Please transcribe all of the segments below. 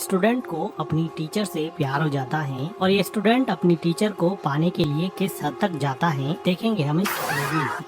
Student को अपनी teacher से प्यार हो जाता है और ये स्टूडेंट अपनी टीचर को पाने के लिए किस हद तक जाता है देखेंगे हम इस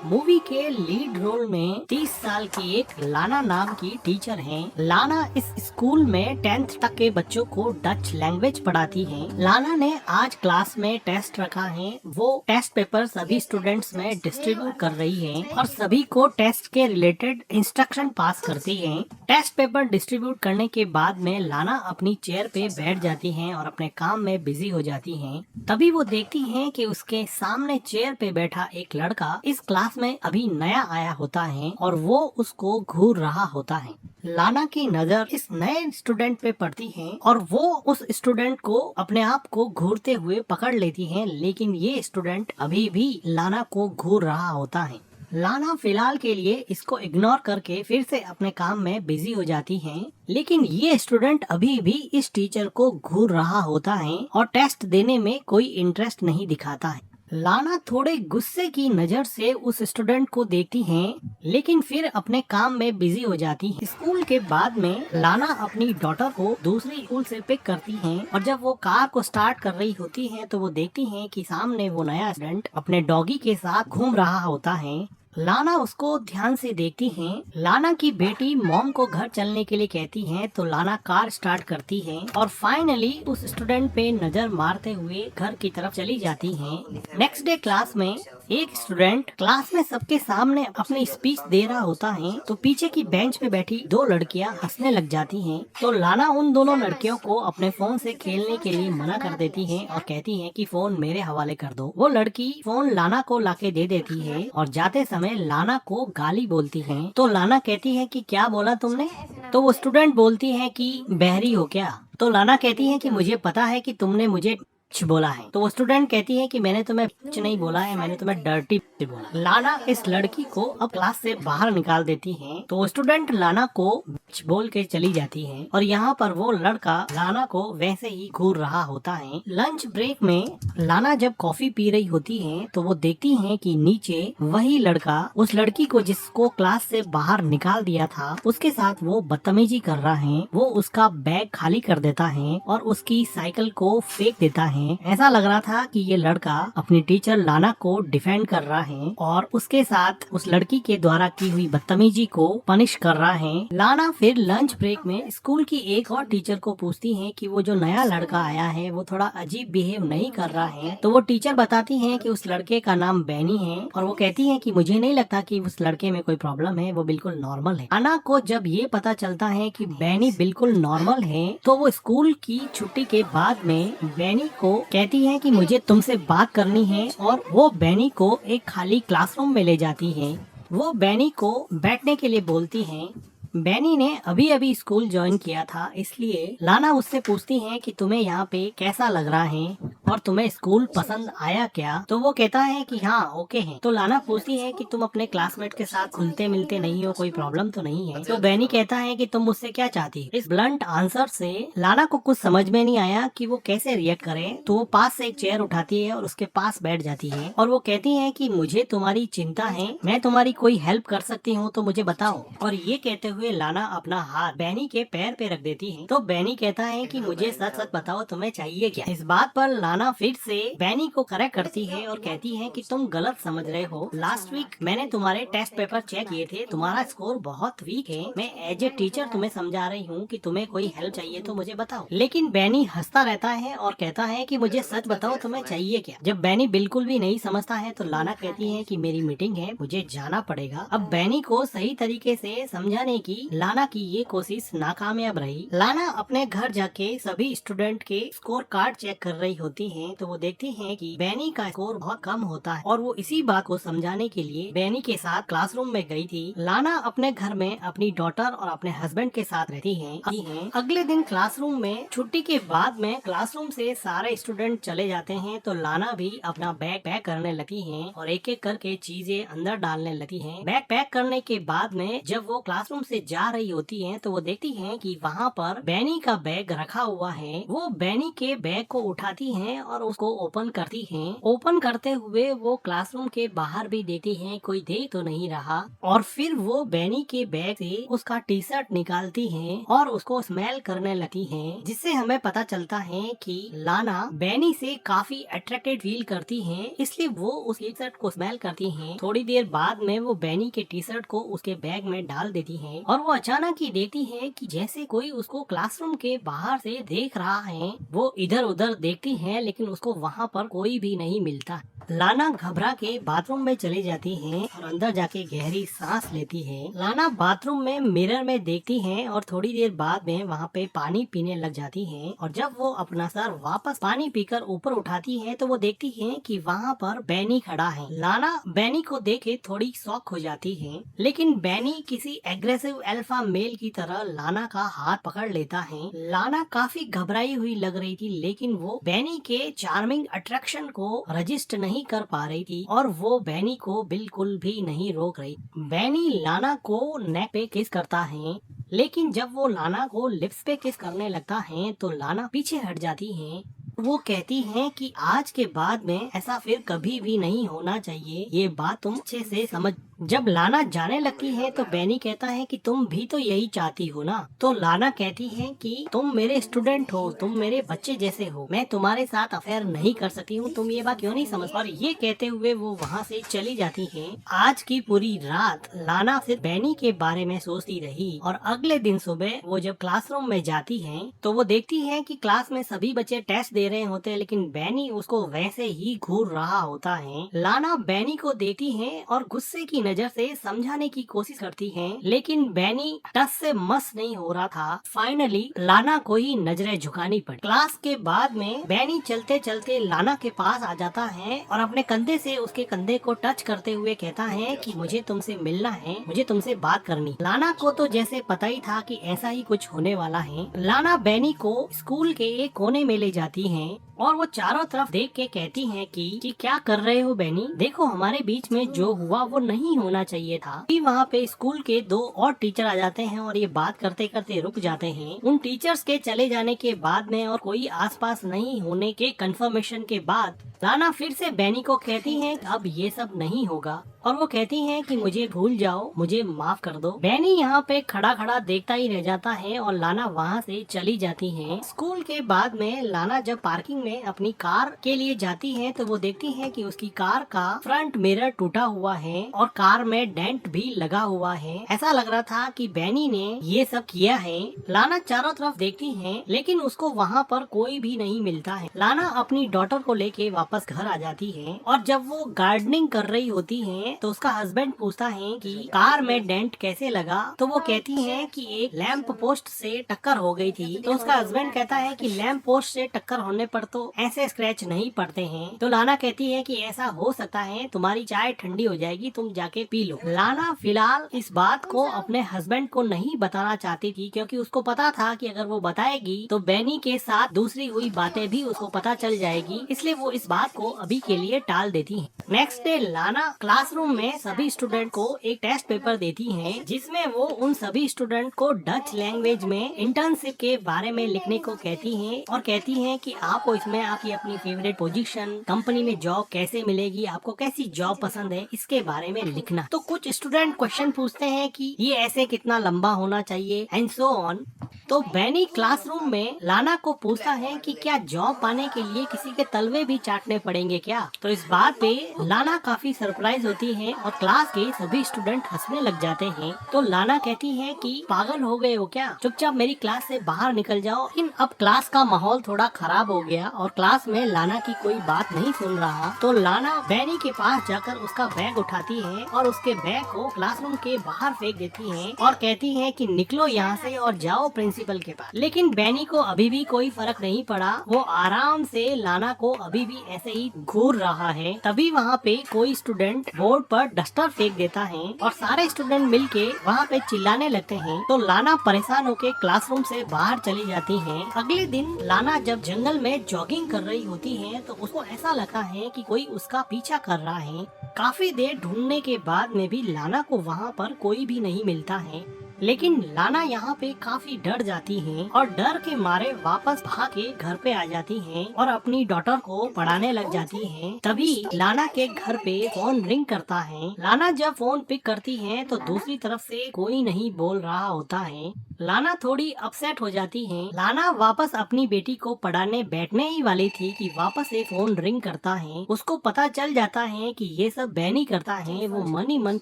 मूवी के लीड रोल में 30 साल की एक लाना नाम की टीचर है। लाना इस स्कूल में 10th तक के बच्चों को डच लैंग्वेज पढ़ाती है। लाना ने आज क्लास में टेस्ट रखा है। वो टेस्ट पेपर सभी स्टूडेंट्स में डिस्ट्रीब्यूट कर रही है और सभी को टेस्ट के रिलेटेड इंस्ट्रक्शन पास करती है। टेस्ट पेपर डिस्ट्रीब्यूट करने के बाद में लाना अपनी चेयर पे बैठ जाती हैं और अपने काम में बिजी हो जाती हैं। तभी वो देखती हैं कि उसके सामने चेयर पे बैठा एक लड़का इस क्लास में अभी नया आया होता है और वो उसको घूर रहा होता है। लाना की नजर इस नए स्टूडेंट पे पड़ती है और वो उस स्टूडेंट को अपने आप को घूरते हुए पकड़ लेती है, लेकिन ये स्टूडेंट अभी भी लाना को घूर रहा होता है। लाना फिलहाल के लिए इसको इग्नोर करके फिर से अपने काम में बिजी हो जाती है, लेकिन ये स्टूडेंट अभी भी इस टीचर को घूर रहा होता है और टेस्ट देने में कोई इंटरेस्ट नहीं दिखाता है। लाना थोड़े गुस्से की नजर से उस स्टूडेंट को देखती है, लेकिन फिर अपने काम में बिजी हो जाती है। स्कूल के बाद में लाना अपनी डॉटर को दूसरी स्कूल से पिक करती है और जब वो कार को स्टार्ट कर रही होती है तो वो देखती है कि सामने वो नया स्टूडेंट अपने डॉगी के साथ घूम रहा होता है। लाना उसको ध्यान से देखती है। लाना की बेटी मॉम को घर चलने के लिए कहती है तो लाना कार स्टार्ट करती है और फाइनली उस स्टूडेंट पे नजर मारते हुए घर की तरफ चली जाती है। नेक्स्ट डे क्लास में एक स्टूडेंट क्लास में सबके सामने अपनी स्पीच दे रहा होता है तो पीछे की बेंच पे बैठी दो लड़कियां हंसने लग जाती हैं। तो लाना उन दोनों लड़कियों को अपने फोन से खेलने के लिए मना कर देती है और कहती है कि फोन मेरे हवाले कर दो। वो लड़की फोन लाना को लाके दे देती है और जाते समय लाना को गाली बोलती है। तो लाना कहती है कि क्या बोला तुमने? तो वो स्टूडेंट बोलती है कि बहरी हो क्या? तो लाना कहती है कि मुझे पता है कि तुमने मुझे बोला है। तो वो स्टूडेंट कहती है कि मैंने तुम्हें नहीं बोला है, मैंने तुम्हें डर्टी बोला। लाना इस लड़की को अब क्लास से बाहर निकाल देती है। तो वो स्टूडेंट लाना को बोल के चली जाती है और यहाँ पर वो लड़का लाना को वैसे ही घूर रहा होता है। लंच ब्रेक में लाना जब कॉफी पी रही होती है तो वो देखती है कि नीचे वही लड़का उस लड़की को जिसको क्लास से बाहर निकाल दिया था उसके साथ वो बदतमीजी कर रहा है। वो उसका बैग खाली कर देता है और उसकी साइकिल को फेंक देता है। ऐसा लग रहा था कि ये लड़का अपनी टीचर लाना को डिफेंड कर रहा है और उसके साथ उस लड़की के द्वारा की हुई बदतमीजी को पनिश कर रहा है। लाना फिर लंच ब्रेक में स्कूल की एक और टीचर को पूछती है कि वो जो नया लड़का आया है वो थोड़ा अजीब बिहेव नहीं कर रहा है। तो वो टीचर बताती है कि उस लड़के का नाम बैनी है और वो कहती है कि मुझे नहीं लगता कि उस लड़के में कोई प्रॉब्लम है, वो बिल्कुल नॉर्मल है। लाना को जब ये पता चलता है कि बैनी बिल्कुल नॉर्मल है तो वो स्कूल की छुट्टी के बाद में बैनी को कहती है कि मुझे तुमसे बात करनी है और वो बैनी को एक खाली क्लासरूम में ले जाती है। वो बैनी को बैठने के लिए बोलती है। बैनी ने अभी अभी स्कूल ज्वाइन किया था, इसलिए लाना उससे पूछती है कि तुम्हें यहाँ पे कैसा लग रहा है और तुम्हें स्कूल पसंद आया क्या? तो वो कहता है कि हाँ ओके है। तो लाना पूछती है कि तुम अपने क्लासमेट के साथ घुलते मिलते नहीं हो, कोई प्रॉब्लम तो नहीं है? तो बैनी कहता है कि तुम मुझसे क्या चाहती? इस ब्लंट आंसर से लाना को कुछ समझ में नहीं आया कि वो कैसे रिएक्ट करे। तो वो पास से एक चेयर उठाती है और उसके पास बैठ जाती है और वो कहती है कि मुझे तुम्हारी चिंता है, मैं तुम्हारी कोई हेल्प कर सकती हूँ तो मुझे बताओ। और ये कहते हुए लाना अपना हाथ बैनी के पैर पे रख देती है। तो बैनी कहता है कि मुझे सच सच बताओ तुम्हें चाहिए क्या? इस बात पर लाना फिर से बैनी को करेक्ट करती है और कहती है कि तुम गलत समझ रहे हो। लास्ट वीक मैंने तुम्हारे टेस्ट पेपर चेक किए थे, तुम्हारा स्कोर बहुत वीक है। मैं एज ए टीचर तुम्हें समझा रही हूँ कि तुम्हें कोई हेल्प चाहिए तो मुझे बताओ। लेकिन बैनी हंसता रहता है और कहता है कि मुझे सच बताओ तुम्हें चाहिए क्या? जब बैनी बिल्कुल भी नहीं समझता है तो लाना कहती है कि मेरी मीटिंग है, मुझे जाना पड़ेगा। अब बैनी को सही तरीके से समझाने की लाना की ये कोशिश नाकामयाब रही। लाना अपने घर जाके सभी स्टूडेंट के स्कोर कार्ड चेक कर रही होती है तो वो देखती है कि बैनी का स्कोर बहुत कम होता है और वो इसी बात को समझाने के लिए बैनी के साथ क्लासरूम में गई थी। लाना अपने घर में अपनी डॉटर और अपने हस्बैंड के साथ रहती है। अगले दिन क्लासरूम में छुट्टी के बाद में क्लासरूम से सारे स्टूडेंट चले जाते हैं तो लाना भी अपना बैग पैक करने लगती है और एक एक करके चीजें अंदर डालने लगती है। बैग पैक करने के बाद में जब वो क्लासरूम से जा रही होती हैं तो वो देखती हैं कि वहाँ पर बैनी का बैग रखा हुआ है। वो बैनी के बैग को उठाती हैं और उसको ओपन करती हैं। ओपन करते हुए वो क्लासरूम के बाहर भी देखती हैं, कोई देख तो नहीं रहा। और फिर वो बैनी के बैग से उसका टी शर्ट निकालती हैं और उसको स्मेल करने लगती हैं, जिससे हमें पता चलता है कि लाना बैनी से काफी अट्रैक्टेड फील करती हैं, इसलिए वो उस टी शर्ट को स्मेल करती हैं। थोड़ी देर बाद में वो बैनी के टी शर्ट को उसके बैग में डाल देती हैं और वो अचानक ही देखती है कि जैसे कोई उसको क्लासरूम के बाहर से देख रहा है। वो इधर उधर देखती है लेकिन उसको वहाँ पर कोई भी नहीं मिलता। लाना घबरा के बाथरूम में चली जाती है और अंदर जाके गहरी सांस लेती है। लाना बाथरूम में मिरर में देखती है और थोड़ी देर बाद में वहाँ पे पानी पीने लग जाती है। और जब वो अपना सर वापस पानी पीकर ऊपर उठाती है तो वो देखती है कि वहाँ पर बैनी खड़ा है। लाना बैनी को देखे थोड़ी शॉक हो जाती है, लेकिन बैनी किसी एग्रेसिव अल्फा मेल की तरह लाना का हाथ पकड़ लेता है। लाना काफी घबराई हुई लग रही थी, लेकिन वो बैनी के चार्मिंग अट्रैक्शन को रजिस्ट नहीं कर पा रही थी और वो बैनी को बिल्कुल भी नहीं रोक रही। बैनी लाना को नेक पे किस करता है, लेकिन जब वो लाना को लिप्स पे किस करने लगता है तो लाना पीछे हट जाती है। वो कहती हैं कि आज के बाद में ऐसा फिर कभी भी नहीं होना चाहिए, ये बात तुम अच्छे से समझ। जब लाना जाने लगती है तो बैनी कहता है कि तुम भी तो यही चाहती हो ना। तो लाना कहती है कि तुम मेरे स्टूडेंट हो, तुम मेरे बच्चे जैसे हो, मैं तुम्हारे साथ अफेयर नहीं कर सकती हूँ, तुम ये बात क्यों नहीं समझ। और ये कहते हुए वो वहाँ से चली जाती है। आज की पूरी रात लाना सिर्फ बैनी के बारे में सोचती रही और अगले दिन सुबह वो जब क्लासरूम में जाती है तो वो देखती है कि क्लास में सभी बच्चे टेस्ट दे रहे होते हैं, लेकिन बैनी उसको वैसे ही घूर रहा होता है। लाना बैनी को देखती है और गुस्से की नजर से समझाने की कोशिश करती है, लेकिन बैनी टस से मस नहीं हो रहा था। फाइनली लाना को ही नजरें झुकानी पड़ी। क्लास के बाद में बैनी चलते चलते लाना के पास आ जाता है और अपने कंधे से उसके कंधे को टच करते हुए कहता है कि मुझे तुमसे मिलना है, मुझे तुमसे बात करनी। लाना को तो जैसे पता ही था कि ऐसा ही कुछ होने वाला है। लाना बैनी को स्कूल के एक कोने में ले जाती है और वो चारों तरफ देख के कहती हैं कि क्या कर रहे हो बैनी, देखो हमारे बीच में जो हुआ वो नहीं होना चाहिए था। फिर वहाँ पे स्कूल के दो और टीचर आ जाते हैं और ये बात करते करते रुक जाते हैं। उन टीचर्स के चले जाने के बाद में और कोई आसपास नहीं होने के कंफर्मेशन के बाद लाना फिर से बैनी को कहती है अब ये सब नहीं होगा और वो कहती है कि मुझे भूल जाओ, मुझे माफ कर दो। बैनी यहाँ पे खड़ा खड़ा देखता ही रह जाता है और लाना वहाँ से चली जाती है। स्कूल के बाद में लाना जब पार्किंग में अपनी कार के लिए जाती है तो वो देखती है कि उसकी कार का फ्रंट मिरर टूटा हुआ है और कार में डेंट भी लगा हुआ है। ऐसा लग रहा था कि बैनी ने ये सब किया है। लाना चारों तरफ देखती है लेकिन उसको वहाँ पर कोई भी नहीं मिलता है। लाना अपनी डॉटर को लेके वापस घर आ जाती है और जब वो गार्डनिंग कर रही होती है तो उसका हस्बैंड पूछता है कि कार में डेंट कैसे लगा, तो वो कहती है कि एक लैंप पोस्ट से टक्कर हो गई थी। तो उसका हस्बैंड कहता है कि लैंप पोस्ट से टक्कर होने पर तो ऐसे स्क्रैच नहीं पड़ते हैं। तो लाना कहती है कि ऐसा हो सकता है, तुम्हारी चाय ठंडी हो जाएगी, तुम जाके पी लो। लाना फिलहाल इस बात को अपने हस्बैंड को नहीं बताना चाहती थी क्योंकि उसको पता था कि अगर वो बताएगी तो बैनी के साथ दूसरी हुई बातें भी उसको पता चल जाएगी, इसलिए वो इस बात को अभी के लिए टाल देती है। नेक्स्ट डे लाना क्लासरूम में सभी स्टूडेंट को एक टेस्ट पेपर देती है जिसमें वो उन सभी स्टूडेंट को डच लैंग्वेज में इंटर्नशिप के बारे में लिखने को कहती है और कहती है कि आपको इसमें आपकी अपनी फेवरेट पोजीशन, कंपनी में जॉब कैसे मिलेगी, आपको कैसी जॉब पसंद है, इसके बारे में लिखना। तो कुछ स्टूडेंट क्वेश्चन पूछते हैं कि ये ऐसे कितना लंबा होना चाहिए एंड सो ऑन। तो बैनी क्लासरूम में लाना को पूछता है कि क्या जॉब पाने के लिए किसी के तलवे भी चाटने पड़ेंगे क्या। तो इस बात पे लाना काफी सरप्राइज होती है और क्लास के सभी स्टूडेंट हंसने लग जाते हैं। तो लाना कहती है कि पागल हो गए हो क्या, चुपचाप मेरी क्लास से बाहर निकल जाओ। लेकिन अब क्लास का माहौल थोड़ा खराब हो गया और क्लास में लाना की कोई बात नहीं सुन रहा। तो लाना बैनी के पास जाकर उसका बैग उठाती है और उसके बैग को क्लासरूम के बाहर फेंक देती है और कहती है कि निकलो यहाँ से और जाओ प्रिंसिपल के पास। लेकिन बैनी को अभी भी कोई फर्क नहीं पड़ा, वो आराम से लाना को अभी भी ऐसे ही घूर रहा है। तभी वहाँ पे कोई स्टूडेंट बोर्ड पर डस्टर फेंक देता है और सारे स्टूडेंट मिलके वहाँ पे चिल्लाने लगते हैं। तो लाना परेशान होके क्लासरूम से बाहर चली जाती है। अगले दिन लाना जब जंगल में जॉगिंग कर रही होती है तो उसको ऐसा लगता है कि कोई उसका पीछा कर रहा है। काफी देर ढूंढने के बाद में भी लाना को वहाँ पर कोई भी नहीं मिलता है। लेकिन लाना यहाँ पे काफी डर जाती है और डर के मारे वापस भाग के घर पे आ जाती है और अपनी डॉटर को पढ़ाने लग जाती है। तभी लाना के घर पे फोन रिंग करता है। लाना जब फोन पिक करती है तो दूसरी तरफ से कोई नहीं बोल रहा होता है। लाना थोड़ी अपसेट हो जाती है। लाना वापस अपनी बेटी को पढ़ाने बैठने ही वाली थी कि वापस एक फोन रिंग करता है। उसको पता चल जाता है कि ये सब बैनी करता है। वो मन ही मन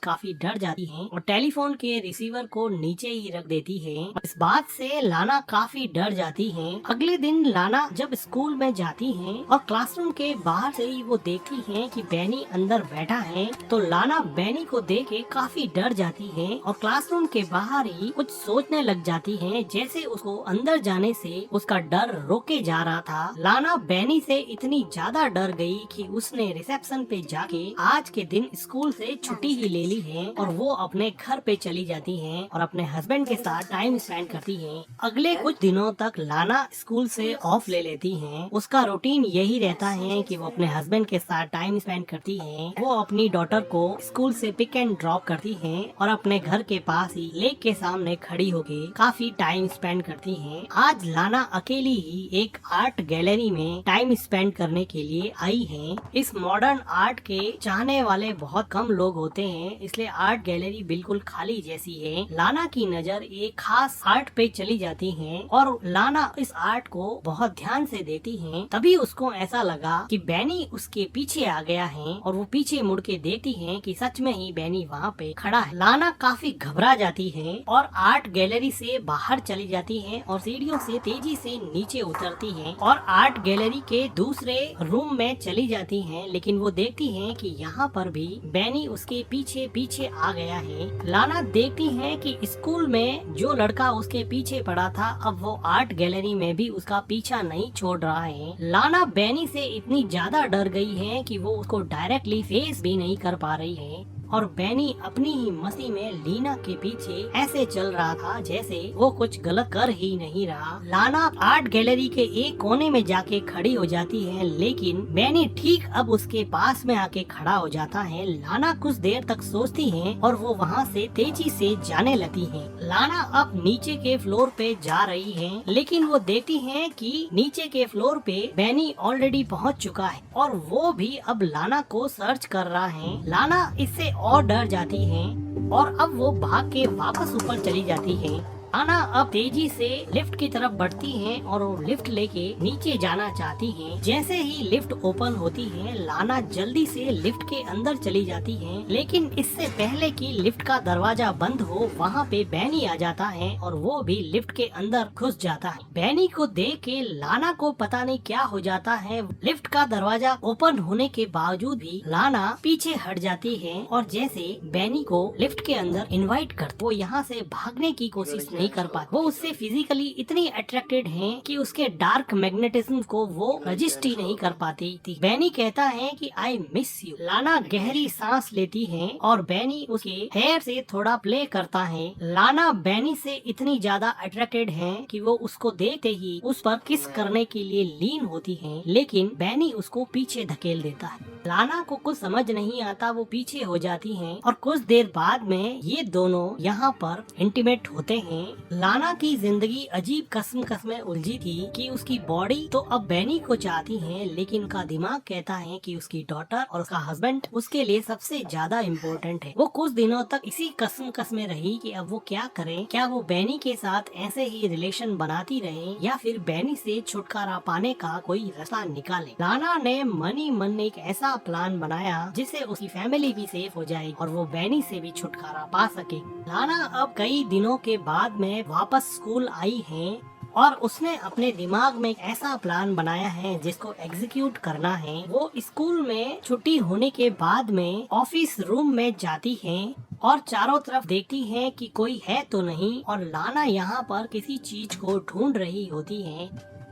काफी डर जाती है और टेलीफोन के रिसीवर को नीचे ही रख देती है। इस बात से लाना काफी डर जाती है। अगले दिन लाना जब स्कूल में जाती है और क्लासरूम के बाहर से ही वो देखती है कि बैनी अंदर बैठा है, तो लाना बैनी को देख के काफी डर जाती है और क्लासरूम के बाहर ही कुछ सोचने लग जाती है, जैसे उसको अंदर जाने से उसका डर रोके जा रहा था। लाना बैनी से इतनी ज्यादा डर गई कि उसने रिसेप्शन पे जाके आज के दिन स्कूल से छुट्टी ही ले ली है और वो अपने घर पे चली जाती है और अपने हस्बैंड के साथ टाइम स्पेंड करती है। अगले कुछ दिनों तक लाना स्कूल से ऑफ ले लेती है। उसका रूटीन यही रहता है कि वो अपने हस्बैंड के साथ टाइम स्पेंड करती है। वो अपनी डॉटर को स्कूल से पिक एंड ड्रॉप करती है और अपने घर के पास ही लेक के सामने खड़ी होके काफी टाइम स्पेंड करती है। आज लाना अकेली ही एक आर्ट गैलरी में टाइम स्पेंड करने के लिए आई है। इस मॉडर्न आर्ट के चाहने वाले बहुत कम लोग होते हैं, इसलिए आर्ट गैलरी बिल्कुल खाली जैसी है। लाना की नजर एक खास आर्ट पे चली जाती है और लाना इस आर्ट को बहुत ध्यान से देखती है। तभी उसको ऐसा लगा कि बैनी उसके पीछे आ गया है और वो पीछे मुड़ के देखती है कि सच में ही बैनी वहाँ पे खड़ा है। लाना काफी घबरा जाती है और आर्ट गैलरी से बाहर चली जाती है और सीढ़ियों से तेजी से नीचे उतरती है और आर्ट गैलरी के दूसरे रूम में चली जाती है। लेकिन वो देखती है कि यहाँ पर भी बैनी उसके पीछे पीछे आ गया है। लाना देखती है कि स्कूल में जो लड़का उसके पीछे पड़ा था, अब वो आर्ट गैलरी में भी उसका पीछा नहीं छोड़ रहा है। लाना बैनी से इतनी ज्यादा डर गई है कि वो उसको डायरेक्टली फेस भी नहीं कर पा रही है और बैनी अपनी ही मस्ती में लीना के पीछे ऐसे चल रहा था जैसे वो कुछ गलत कर ही नहीं रहा। लाना आर्ट गैलरी के एक कोने में जाके खड़ी हो जाती है, लेकिन बैनी ठीक अब उसके पास में आके खड़ा हो जाता है। लाना कुछ देर तक सोचती है और वो वहाँ से तेजी से जाने लगती है। लाना अब नीचे के फ्लोर पे जा रही है, लेकिन वो देखती है कि नीचे के फ्लोर पे बैनी ऑलरेडी पहुँच चुका है और वो भी अब लाना को सर्च कर रहा है। लाना इससे और डर जाती है और अब वो भाग के वापस ऊपर चली जाती है। लाना अब तेजी से लिफ्ट की तरफ बढ़ती है और वो लिफ्ट लेके नीचे जाना चाहती है। जैसे ही लिफ्ट ओपन होती है, लाना जल्दी से लिफ्ट के अंदर चली जाती है, लेकिन इससे पहले कि लिफ्ट का दरवाजा बंद हो, वहाँ पे बैनी आ जाता है और वो भी लिफ्ट के अंदर घुस जाता है। बैनी को देख के लाना को पता नहीं क्या हो जाता है। लिफ्ट का दरवाजा ओपन होने के बावजूद भी लाना पीछे हट जाती है और जैसे बैनी को लिफ्ट के अंदर इनवाइट कर, वो यहाँ से भागने की कोशिश नहीं कर पाती। वो उससे फिजिकली इतनी अट्रैक्टेड हैं कि उसके डार्क मैग्नेटिज्म को वो रजिस्ट ही नहीं कर पाती थी। बैनी कहता है कि आई मिस यू। लाना गहरी सांस लेती है और बैनी उसके हेयर से थोड़ा प्ले करता है। लाना बैनी से इतनी ज्यादा अट्रैक्टेड है कि वो उसको देखते ही उस पर किस करने के लिए लीन होती है, लेकिन बैनी उसको पीछे धकेल देता है। लाना को कुछ समझ नहीं आता, वो पीछे हो जाती है और कुछ देर बाद में ये दोनों यहाँ पर इंटीमेट होते हैं। लाना की जिंदगी अजीब कस्म में उलझी थी कि उसकी बॉडी तो अब बैनी को चाहती है, लेकिन उनका दिमाग कहता है कि उसकी डॉटर और उसका हस्बैंड उसके लिए सबसे ज्यादा इम्पोर्टेंट है। वो कुछ दिनों तक इसी कस्म में रही कि अब वो क्या करे। क्या वो बैनी के साथ ऐसे ही रिलेशन बनाती रहे या फिर बैनी से छुटकारा पाने का कोई रास्ता निकाले। लाना ने मन ही मन एक ऐसा प्लान बनाया जिससे उसकी फैमिली भी सेफ हो जाए और वो बैनी से भी छुटकारा पा सके। लाना अब कई दिनों के बाद में वापस स्कूल आई है और उसने अपने दिमाग में एक ऐसा प्लान बनाया है जिसको एग्जीक्यूट करना है। वो स्कूल में छुट्टी होने के बाद में ऑफिस रूम में जाती है और चारों तरफ देखती है कि कोई है तो नहीं और लाना यहाँ पर किसी चीज को ढूंढ रही होती है।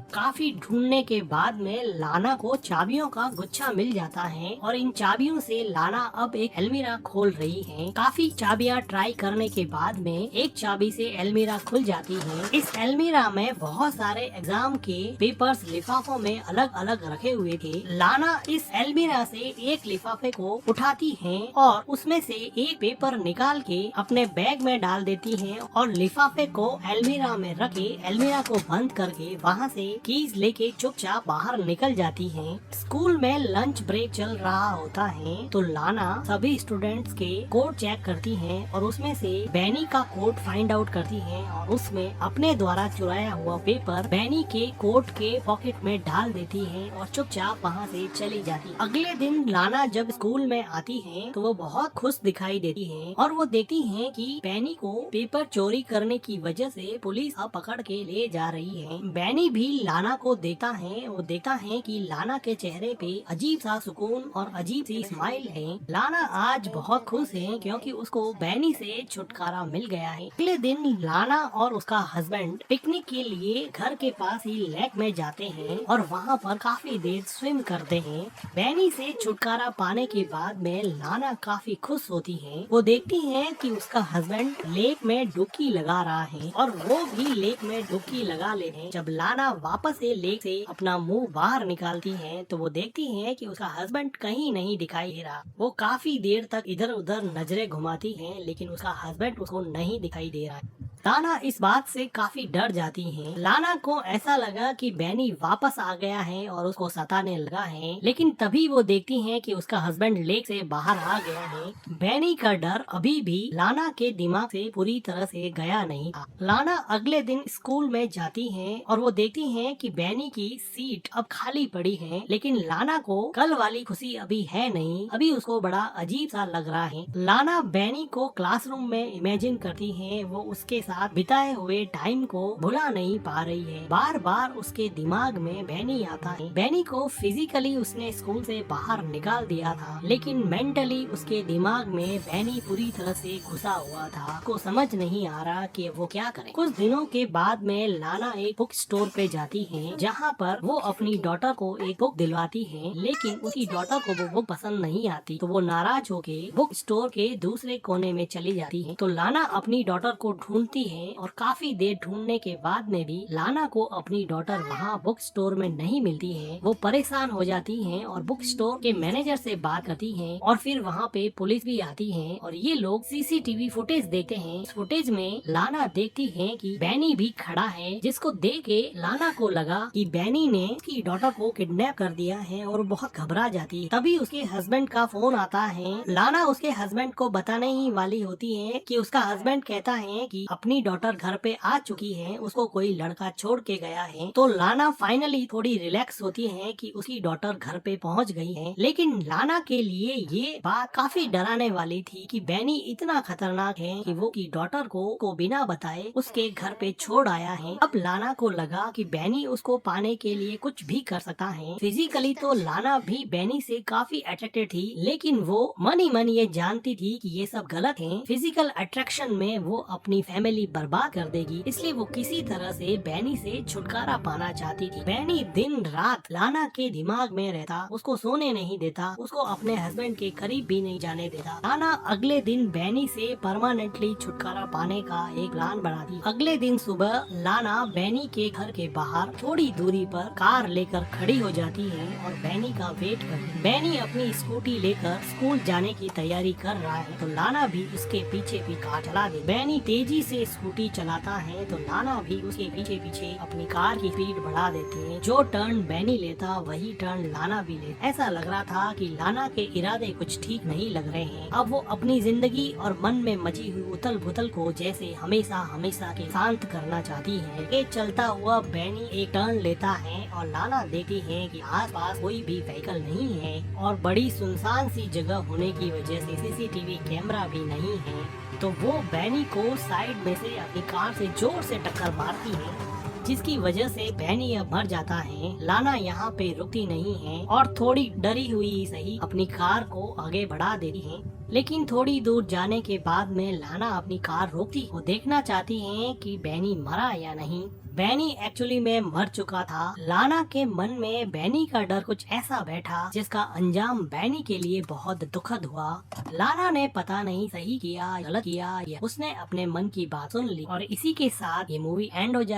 काफी ढूंढने के बाद में लाना को चाबियों का गुच्छा मिल जाता है और इन चाबियों से लाना अब एक अलमीरा खोल रही है। काफी चाबियां ट्राई करने के बाद में एक चाबी से अलमीरा खुल जाती है। इस अलमीरा में बहुत सारे एग्जाम के पेपर्स लिफाफों में अलग अलग रखे हुए थे। लाना इस अलमीरा से एक लिफाफे को उठाती है और उसमें से एक पेपर निकाल के अपने बैग में डाल देती है और लिफाफे को अलमीरा में रखे अलमीरा को बंद करके वहाँ से कीज लेके चुपचाप बाहर निकल जाती है। स्कूल में लंच ब्रेक चल रहा होता है तो लाना सभी स्टूडेंट्स के कोड चेक करती है और उसमें से बैनी का कोड फाइंड आउट करती है और उसमें अपने द्वारा चुराया हुआ पेपर बैनी के कोट के पॉकेट में डाल देती है और चुपचाप वहाँ से चली जाती है। अगले दिन लाना जब स्कूल में आती है तो वो बहुत खुश दिखाई देती है और वो देखती है कि बैनी को पेपर चोरी करने की वजह से पुलिस अब पकड़ के ले जा रही है। बैनी भी लाना को देखता है। वो देखता है कि लाना के चेहरे पे अजीब सा सुकून और अजीब सी स्माइल है। लाना आज बहुत खुश है क्योंकि उसको बैनी से छुटकारा मिल गया है। अगले दिन लाना और उसका हस्बैंड पिकनिक के लिए घर के पास ही लेक में जाते हैं और वहाँ पर काफी देर स्विम करते हैं। बैनी से छुटकारा पाने के बाद में लाना काफी खुश होती है। वो देखती है कि उसका हस्बैंड लेक में डुबकी लगा रहा है और वो भी लेक में डुबकी लगा ले रहे हैं। जब लाना वापस से लेक से अपना मुंह बाहर निकालती है तो वो देखती है कि उसका हस्बैंड कहीं नहीं दिखाई दे रहा। वो काफी देर तक इधर उधर नजरें घुमाती है लेकिन उसका हस्बैंड उसको नहीं दिखाई दे रहा है। लाना इस बात से काफी डर जाती है। लाना को ऐसा लगा कि बैनी वापस आ गया है और उसको सताने लगा है, लेकिन तभी वो देखती है कि उसका हस्बैंड लेक से बाहर आ गया है। बैनी का डर अभी भी लाना के दिमाग से पूरी तरह से गया नहीं था। लाना अगले दिन स्कूल में जाती है और वो देखती है कि बैनी की सीट अब खाली पड़ी है, लेकिन लाना को कल वाली खुशी अभी है नहीं। अभी उसको बड़ा अजीब सा लग रहा है। लाना बैनी को क्लासरूम में इमेजिन करती है। वो उसके साथ बिताए हुए टाइम को भुला नहीं पा रही है। बार बार उसके दिमाग में बैनी आता है। बैनी को फिजिकली उसने स्कूल से बाहर निकाल दिया था, लेकिन मेंटली उसके दिमाग में बैनी पूरी तरह से घुसा हुआ था। को समझ नहीं आ रहा कि वो क्या करे। कुछ दिनों के बाद में लाना एक बुक स्टोर पे जाती है, जहाँ पर वो अपनी डॉटर को एक बुक दिलवाती है, लेकिन उसकी डॉटर को वो बुक पसंद नहीं आती। तो वो नाराज होके बुक स्टोर के दूसरे कोने में चली जाती है। तो लाना अपनी डॉटर को ढूंढती है और काफी देर ढूंढने के बाद में भी लाना को अपनी डॉटर वहाँ बुक स्टोर में नहीं मिलती है। वो परेशान हो जाती है और बुक स्टोर के मैनेजर से बात करती है और फिर वहाँ पे पुलिस भी आती है और ये लोग सीसीटीवी फुटेज देखते हैं। इस फुटेज में लाना देखती है कि बैनी भी खड़ा है, जिसको देख के लाना को लगा कि बैनी ने उसकी डॉटर को किडनैप कर दिया है और बहुत घबरा जाती है। तभी उसके हस्बैंड का फोन आता है। लाना उसके हस्बैंड को बताने ही वाली होती है कि उसका हस्बैंड कहता है कि अपनी डॉटर घर पे आ चुकी है, उसको कोई लड़का छोड़ के गया है। तो लाना फाइनली थोड़ी रिलैक्स होती है कि उसकी डॉटर घर पे पहुंच गई है। लेकिन लाना के लिए ये बात काफी डराने वाली थी कि बैनी इतना खतरनाक है कि वो की डॉटर को बिना बताए उसके घर पे छोड़ आया है। अब लाना को लगा कि बैनी उसको पाने के लिए कुछ भी कर सकता है। फिजिकली तो लाना भी बैनी से काफी अट्रैक्टेड थी, लेकिन वो मन ही मन ये जानती थी कि ये सब गलत है। फिजिकल अट्रैक्शन में वो अपनी फैमिली बर्बाद कर देगी, इसलिए वो किसी तरह से बैनी से छुटकारा पाना चाहती थी। बैनी दिन रात लाना के दिमाग में रहता, उसको सोने नहीं देता, उसको अपने हस्बैंड के करीब भी नहीं जाने देता। लाना अगले दिन बैनी से परमानेंटली छुटकारा पाने का एक प्लान बनाती। अगले दिन सुबह लाना बैनी के घर के बाहर थोड़ी दूरी पर कार लेकर खड़ी हो जाती है और बैनी का वेट करती। बैनी अपनी स्कूटी लेकर स्कूल जाने की तैयारी कर रहा है तो लाना भी उसके पीछे कार चला दी। बैनी तेजी से स्कूटी चलाता है तो लाना भी उसके पीछे पीछे अपनी कार की स्पीड बढ़ा देते हैं। जो टर्न बैनी लेता वही टर्न लाना भी लेता। ऐसा लग रहा था कि लाना के इरादे कुछ ठीक नहीं लग रहे हैं। अब वो अपनी जिंदगी और मन में मची हुई उथल पुथल को जैसे हमेशा हमेशा के शांत करना चाहती है। ये चलता हुआ बैनी एक टर्न लेता है और लाना देखती है कि आसपास कोई भी व्हीकल नहीं है और बड़ी सुनसान सी जगह होने की वजह से सीसीटीवी कैमरा भी नहीं है। तो वो बैनी को साइड में से अपनी कार से जोर से टक्कर मारती है जिसकी वजह से बैनी अब मर जाता है। लाना यहाँ पे रुकती नहीं है और थोड़ी डरी हुई सही अपनी कार को आगे बढ़ा देती है। लेकिन थोड़ी दूर जाने के बाद में लाना अपनी कार रोकती, वो देखना चाहती है कि बैनी मरा या नहीं। बैनी एक्चुअली में मर चुका था। लाना के मन में बैनी का डर कुछ ऐसा बैठा जिसका अंजाम बैनी के लिए बहुत दुखद हुआ। लाना ने पता नहीं सही किया गलत किया, या उसने अपने मन की बात सुन ली और इसी के साथ ये मूवी एंड हो जाती है।